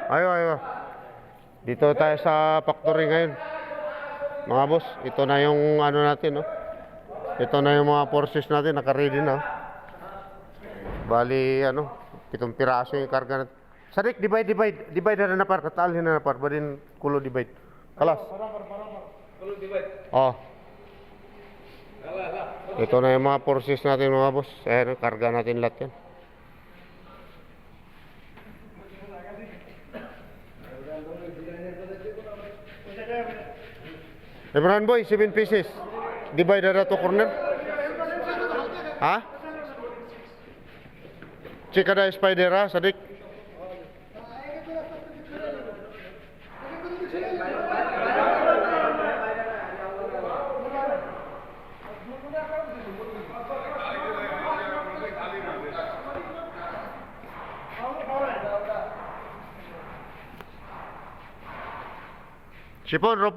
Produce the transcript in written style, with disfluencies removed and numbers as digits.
Ayo. Dito tayo sa factory ngayon. Mga boss, ito na yung ano natin, no? Ito na yung mga forces natin, naka-ready na. Bali, 7 piraso yung karga natin. Sadik, divide. Divide na par, katalhin na par. Badin kulo divide. Kalas. Kulo divide. Oh. Ito na yung mga forces natin, mga boss. Ayan, karga natin lahat yan. Lebron boy, 7 pieces. Divide na to corner. Ha? Chika da spider ha, Sadik. Sipon, ropok.